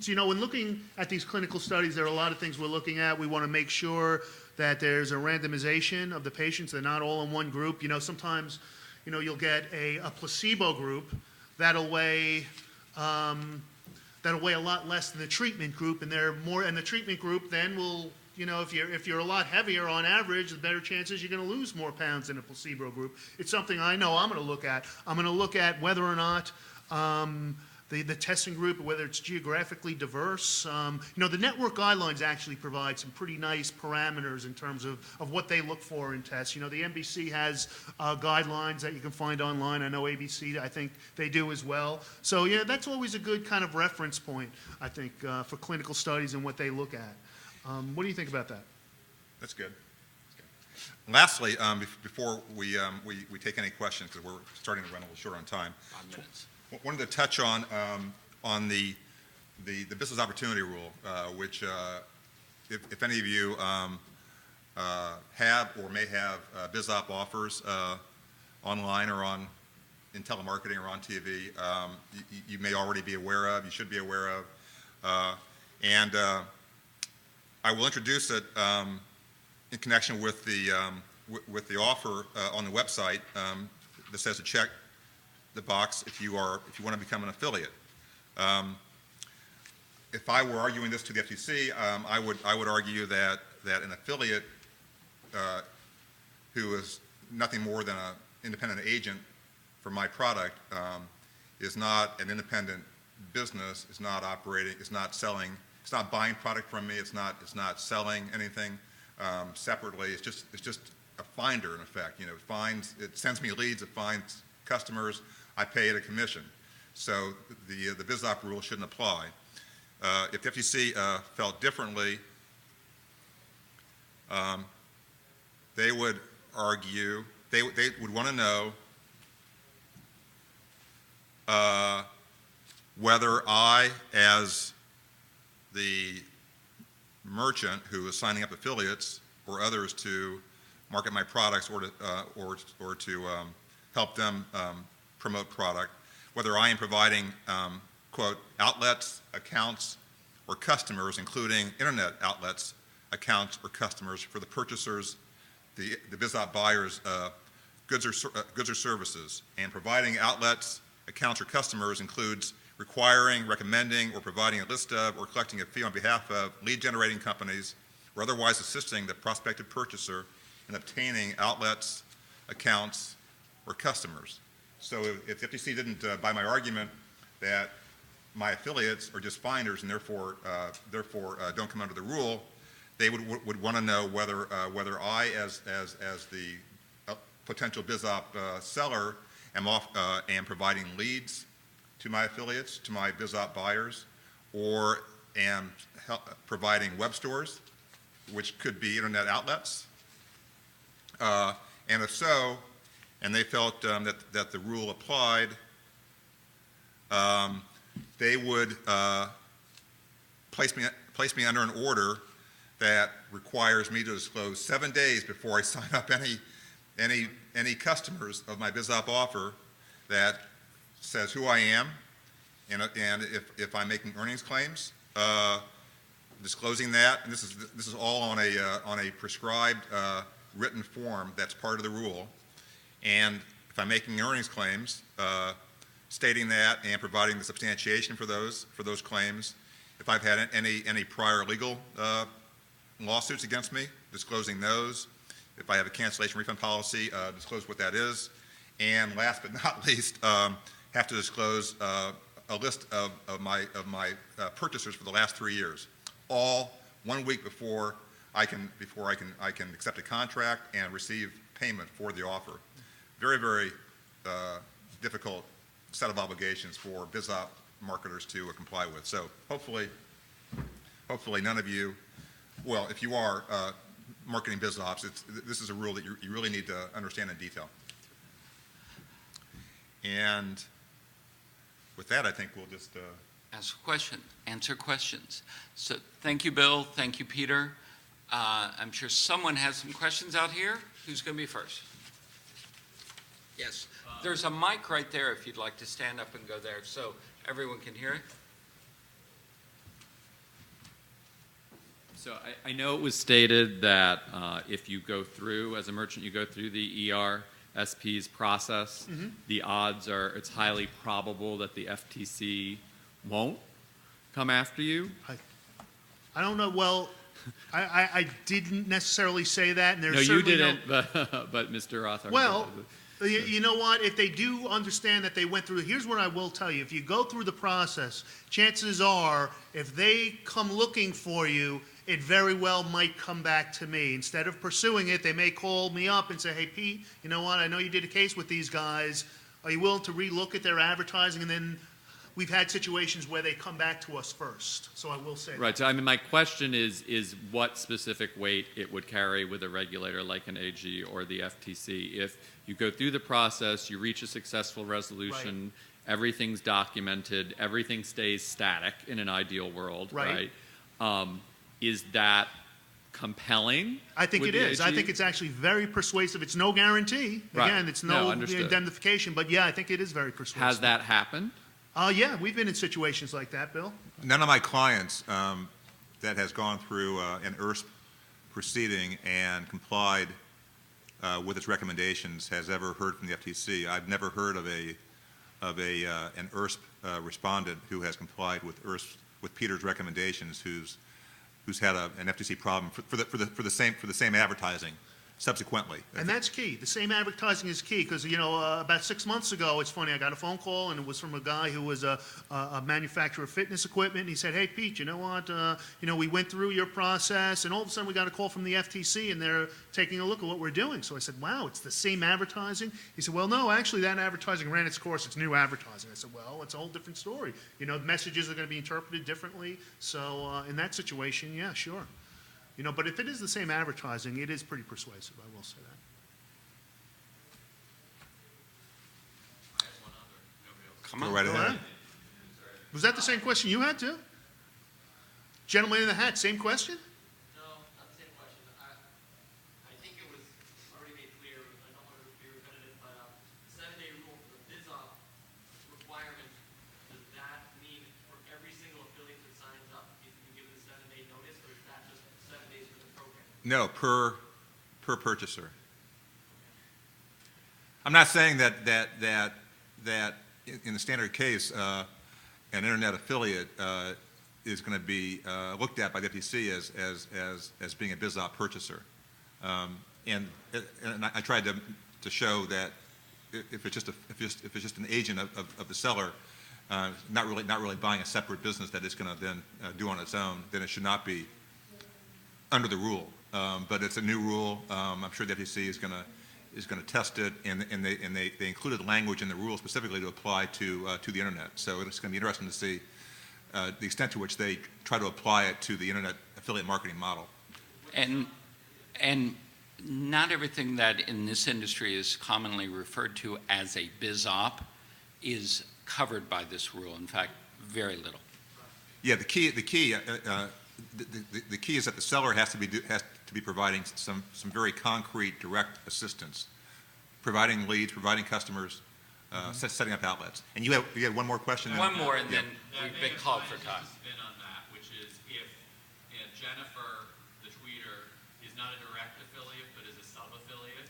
So, when looking at these clinical studies, there are a lot of things we're looking at. We want to make sure that there's a randomization of the patients. They're not all in one group. Sometimes, you'll get a placebo group that'll weigh a lot less than the treatment group, and the treatment group then will, if you're a lot heavier on average, the better chances you're going to lose more pounds than a placebo group. It's something I know I'm going to look at. I'm going to look at whether or not the testing group, whether it's geographically diverse. The network guidelines actually provide some pretty nice parameters in terms of what they look for in tests. The NBC has guidelines that you can find online. I know ABC, I think they do as well. So, that's always a good kind of reference point, I think, for clinical studies and what they look at. What do you think about that? That's good. Lastly, before we take any questions, because we're starting to run a little short on time, 5 minutes. wanted to touch on the business opportunity rule, which if any of you have or may have BizOp offers online or in telemarketing or on TV, you may already be aware of, you should be aware of, and I will introduce it in connection with the offer on the website that says to check the box if you want to become an affiliate. If I were arguing this to the FTC, I would argue that an affiliate who is nothing more than an independent agent for my product is not an independent business, is not operating, is not selling, it's not buying product from me, it's not selling anything separately. It's just a finder in effect. It sends me leads, it finds customers, I pay it a commission. So the BizOp rule shouldn't apply. If the FTC felt differently, they would argue, they would want to know whether I, as the merchant who is signing up affiliates or others to market my products or to help them promote product, whether I am providing, quote, outlets, accounts, or customers, including internet outlets, accounts, or customers for the purchasers, the BizOp buyers' goods or services. And providing outlets, accounts, or customers includes requiring, recommending, or providing a list of, or collecting a fee on behalf of lead-generating companies, or otherwise assisting the prospective purchaser in obtaining outlets, accounts, or customers. So if the FTC didn't buy my argument that my affiliates are just finders and therefore don't come under the rule, they would want to know whether I, as the potential BizOp seller, am providing leads to my affiliates, to my BizOp buyers, or am providing web stores, which could be internet outlets. And if so, and they felt that the rule applied, they would place me under an order that requires me to disclose 7 days before I sign up any customers of my BizOp offer that says who I am, and if I'm making earnings claims, disclosing that. And this is all on a prescribed written form that's part of the rule. And if I'm making earnings claims, stating that and providing the substantiation for those claims. If I've had any prior legal lawsuits against me, disclosing those. If I have a cancellation refund policy, disclose what that is. And last but not least, have to disclose a list of my purchasers for the last 3 years, all 1 week before I can accept a contract and receive payment for the offer. Very, very difficult set of obligations for BizOp marketers to comply with. So hopefully none of you, well, if you are marketing BizOps, this is a rule that you really need to understand in detail. And with that, I think we'll just ask questions, answer questions. So thank you, Bill. Thank you, Peter. I'm sure someone has some questions out here. Who's going to be first? Yes. There's a mic right there if you'd like to stand up and go there so everyone can hear it. So I know it was stated that if you go through, as a merchant, you go through the ERSP's process, the odds are, it's highly probable that the FTC won't come after you. I don't know, well, I didn't necessarily say that, and there's No, you certainly didn't, but Mr. Rothbard. Well, you know what? If they do understand that they went through, here's what I will tell you. If you go through the process, chances are, if they come looking for you, it very well might come back to me. Instead of pursuing it, they may call me up and say, hey, Pete, you know what? I know you did a case with these guys. Are you willing to relook at their advertising? And then we've had situations where they come back to us first. So I will say that. Right. So I mean, my question is what specific weight it would carry with a regulator like an AG or the FTC if you go through the process, you reach a successful resolution, everything's documented, everything stays static in an ideal world, right? Is that compelling? I think it is. I think it's actually very persuasive. It's no guarantee. Right. Again, it's no understood. indemnification. But yeah, I think it is very persuasive. Has that happened? Yeah, we've been in situations like that, Bill. None of my clients that has gone through an ERSP proceeding and complied with its recommendations has ever heard from the FTC. I've never heard of an ERSP respondent who has complied with Peter's recommendations, who's had an FTC problem for the same advertising subsequently. And that's key. The same advertising is key because, about 6 months ago, it's funny, I got a phone call and it was from a guy who was a manufacturer of fitness equipment. And he said, hey, Pete, you know what? We went through your process and all of a sudden we got a call from the FTC and they're taking a look at what we're doing. So I said, wow, it's the same advertising? He said, well, no, actually that advertising ran its course. It's new advertising. I said, well, it's a whole different story. Messages are going to be interpreted differently. So in that situation, yeah, sure. But if it is the same advertising, it is pretty persuasive, I will say that. Come Go on. right Go ahead. ahead. Was that the same question you had, too? Gentleman in the hat, same question? No, not the same question. I think it was already made clear, I don't want to be repetitive, but the 7-day rule for the BizOp requirement, does that mean for every single affiliate that signs up, you can give it a 7-day notice, or is that just 7 days for the program? No, per purchaser. I'm not saying that in the standard case, an internet affiliate is going to be looked at by the FTC as being a BizOp purchaser, and I tried to show that if it's just an agent of the seller, not really buying a separate business that it's going to then do on its own, then it should not be under the rule. But it's a new rule. I'm sure the FTC is going to test it, and they included language in the rule specifically to apply to the internet. So it's going to be interesting to see the extent to which they try to apply it to the internet affiliate marketing model. And not everything that in this industry is commonly referred to as a BizOp is covered by this rule. In fact, very little. Yeah, the key is that the seller has to be providing some very concrete, direct assistance, providing leads, providing customers, setting up outlets. And you had one more question. One more, and then we've been called for time. Spin on that, which is if Jennifer, the tweeter, is not a direct affiliate but is a sub-affiliate,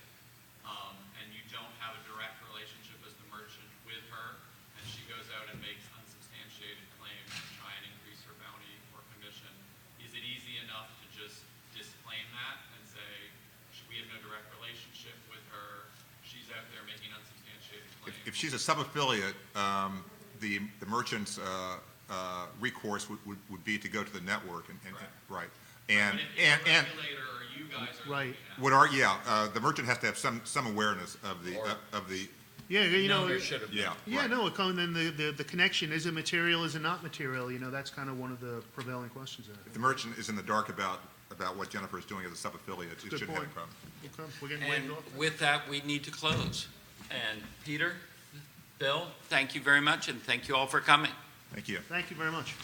and you don't have a direct relationship as the merchant with her, and she goes out and makes unsubstantiated claims to try and increase her bounty or commission, is it easy enough to just disclaim that and say, we have no direct relationship with her, she's out there making unsubstantiated claims? If she's a sub-affiliate, the merchant's recourse would be to go to the network and right. And Regulator or you guys are Right. looking at. the merchant has to have some awareness of the Yeah, There should have been. Yeah, right. no, then the connection, is it material, is it not material? That's kind of one of the prevailing questions there. If the merchant is in the dark about what Jennifer is doing as a sub-affiliate, it Good shouldn't have a point. problem. Okay, we're getting And waved off. with that, we need to close. And Peter, Bill, thank you very much, and thank you all for coming. Thank you. Thank you very much.